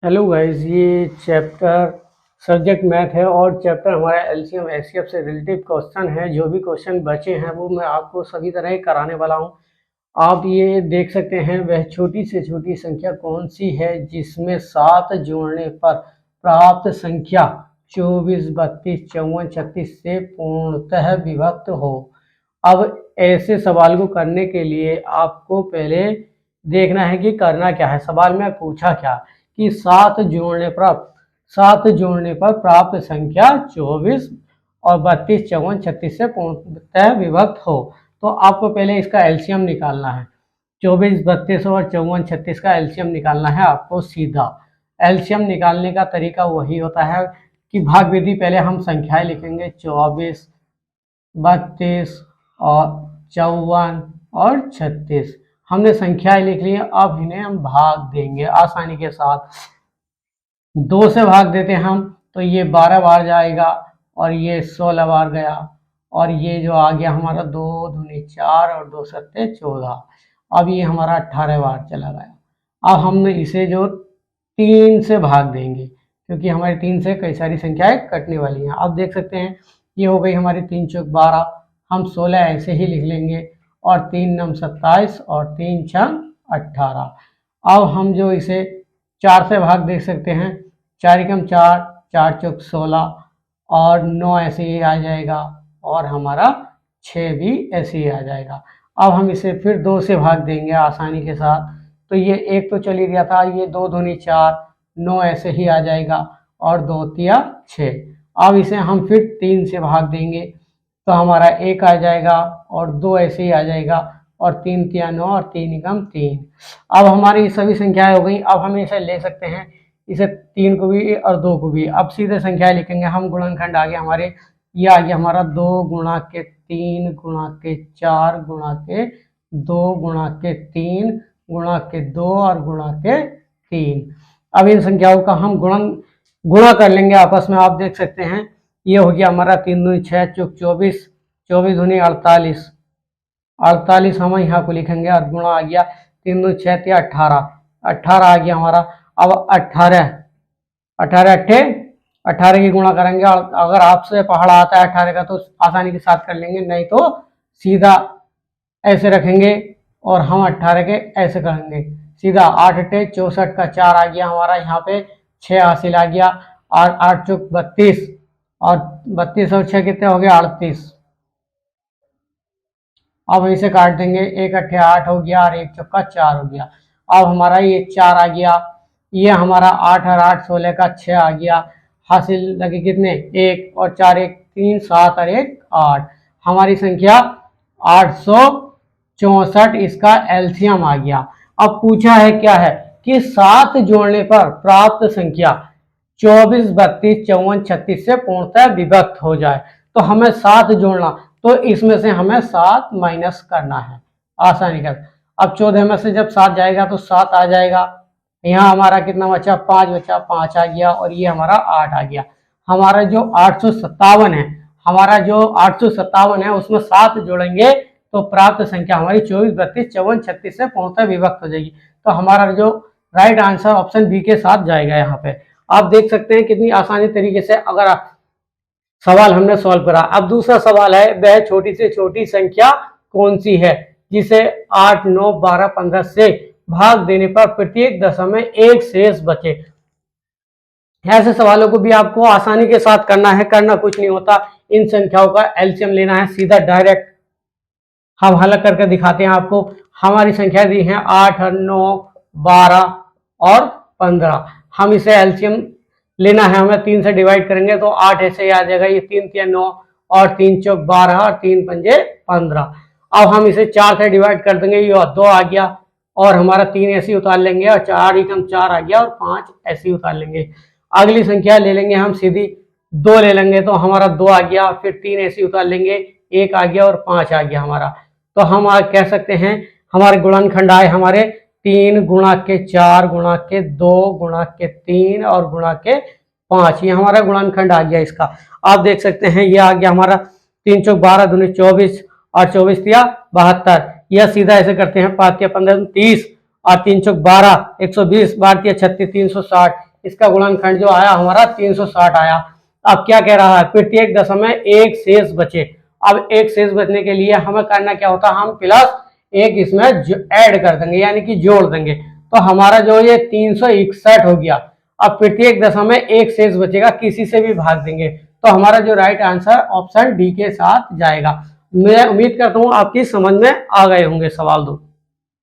Hello guys, ये chapter subject math है और चैप्टर हमारा एलसीएम एचसीएफ से रिलेटिव क्वेश्चन है। जो भी क्वेश्चन बचे हैं वो मैं आपको सभी तरह ही कराने वाला हूं। आप ये देख सकते हैं, वह छोटी से छोटी संख्या कौन सी है जिसमें 7 जोड़ने पर प्राप्त संख्या 24, 32, 54, 36 से पूर्णतः विभक्त हो। अब ऐसे सवाल को करने के लिए आपको पहले देखना है कि करना क्या है। सवाल में पूछा क्या कि 7 जोड़ने पर प्राप्त संख्या 24 और 32, 54, 36 से पूर्णतः विभक्त हो। तो आपको पहले इसका एलसीएम निकालना है। 24, 32 और 54, 36 का एलसीएम निकालना है आपको सीधा। एलसीएम निकालने का तरीका वही होता है कि भाग विधि, पहले हम संख्याएं लिखेंगे 24, 32 और 54 और 36। हमने संख्याएं लिख ली, अब इन्हें हम भाग देंगे आसानी के साथ। 2 से भाग देते हैं हम तो ये 12 बार जाएगा और ये 16 बार गया और ये जो आ गया हमारा 2 दूनी 4 और 2 सत्ते 14। अब ये हमारा 18 बार चला गया। अब हम इसे जो 3 से भाग देंगे क्योंकि हमारे 3 से कई सारी संख्याएं कटने वाली हैं। अब देख सकते हैं ये हो गई हमारी 3 चौक 12, हम 16 ऐसे ही लिख लेंगे और 3 नम 27 और 3 छम 18। अब हम जो इसे 4 से भाग देख सकते हैं, 4 एकम 4, 4 चौक 16 और 9 ऐसे ही आ जाएगा और हमारा 6 भी ऐसे ही आ जाएगा। अब हम इसे फिर 2 से भाग देंगे आसानी के साथ, तो ये 1 तो चल ही गया था, ये 2 दूनी 4, 9 ऐसे ही आ जाएगा और 2 तिया 6। अब इसे हम फिर 3 से भाग देंगे तो हमारा 1 आ जाएगा और 2 ऐसे ही आ जाएगा और 3 तिया 9 और 3 एकम 3। अब हमारी सभी संख्याएं हो गई। अब हम इसे ले सकते हैं, इसे 3 को भी और 2 को भी। अब सीधे संख्याएं लिखेंगे हम। गुणनखंड आ गया हमारे, ये आ गया हमारा 2 गुणा के 3 गुणा के 4 गुणा के 2 गुणा के 3 गुणा के 2 और गुणा के 3। अब इन संख्याओं का हम गुणा कर लेंगे आपस में। आप देख सकते हैं ये हो गया हमारा 3 दूनी 6 चौक 24, 24 दूनी 48, 48 हम यहाँ को लिखेंगे और गुणा आ गया 3 दूनी 6 तिया 18, 18 आ गया हमारा। अब 18 18 की गुणा करेंगे और अगर आपसे पहाड़ा आता है 18 का तो आसानी के साथ कर लेंगे, नहीं तो सीधा ऐसे रखेंगे और हम 18 के ऐसे करेंगे सीधा। 8 अट्ठे 64 का 4 आ गया हमारा, यहाँ पे 6 हासिल आ गया और 8 चौक 32 और 32 और 6 कितने हो गए 38। अब इसे काट देंगे, 1 अट्ठे 8 हो गया और 1 चौका 4 हो गया। अब हमारा ये 4 आ गया, ये हमारा 8 और 8 16 का 6 आ गया। हासिल लगे कितने 1 और 4 1 3 7 और 1 8। हमारी संख्या 864, इसका एलसीएम आ गया। अब पूछा है क्या है कि 7 जोड़ने पर प्राप्त संख्या 24, 32, 54, 36 से पूर्णतः विभक्त हो जाए। तो हमें 7 जोड़ना, तो इसमें से हमें 7 माइनस करना है आसानी कर। अब 14 में से जब 7 जाएगा तो 7 आ जाएगा। यहाँ हमारा कितना बचा 5 बचा, 5 आ गया और ये हमारा 8 आ गया। हमारा जो 857 है, हमारा जो 857 है उसमें 7 जोड़ेंगे तो प्राप्त संख्या हमारी 24, 32, 54, 36 से पूर्णतः विभक्त हो जाएगी। तो हमारा जो राइट आंसर ऑप्शन बी के साथ जाएगा। यहाँ पे आप देख सकते हैं कितनी आसानी तरीके से अगर सवाल हमने सॉल्व करा। अब दूसरा सवाल है, वह छोटी से छोटी संख्या कौन सी है जिसे 8, 9, 12, 15 से भाग देने पर प्रत्येक दशा में 1 शेष बचे। ऐसे सवालों को भी आपको आसानी के साथ करना है, करना कुछ नहीं होता। इन संख्याओं का एलसीएम लेना है सीधा डायरेक्ट। हम हल करके दिखाते हैं आपको। हमारी संख्या दी है 8 और 9, 12 और 15। हम इसे एलसीएम लेना है, हमें 3 से डिवाइड करेंगे तो 8 ऐसे ही आ जाएगा। ये 3 तिया 9 और 3 चौक 12 और 3 पंजे 15। अब हम इसे 4 से डिवाइड कर देंगे, ये 2 आ गया और हमारा 3 ऐसे ही उतार लेंगे और 4 एकम 4 आ गया और 5 ऐसे ही उतार लेंगे। अगली संख्या ले लेंगे हम सीधी, 2 ले लेंगे तो हमारा 2 आ गया, फिर 3 ऐसे ही उतार लेंगे, 1 आ गया और 5 आ गया हमारा। तो हम कह सकते हैं हमारे गुणनखंड आए हमारे 3 गुणा के 4 गुणा के 2 गुणा के 3 और गुणा के 5। ये हमारा गुणनखंड आ गया इसका। आप देख सकते हैं ये आ गया हमारा 3 चौक 12 दूनी 24 और 24 तिया 72। यह सीधा ऐसे करते हैं 5 तिया 15 30 और 3 चौक 12 120 12 तिया 36 360 इसका गुणनखंड जो आया हमारा 360 आया। अब क्या कह रहा है, प्रत्येक दशम में एक शेष बचे। अब एक शेष बचने के लिए हमें करना क्या होता है, हम प्लस एक इसमें ऐड कर देंगे यानी कि जोड़ देंगे। तो हमारा जो ये 361 हो गया। अब प्रत्येक दशम में एक शेष बचेगा, किसी से भी भाग देंगे, तो हमारा जो राइट आंसर ऑप्शन डी के साथ जाएगा। मैं उम्मीद करता हूँ आपकी समझ में आ गए होंगे सवाल दो।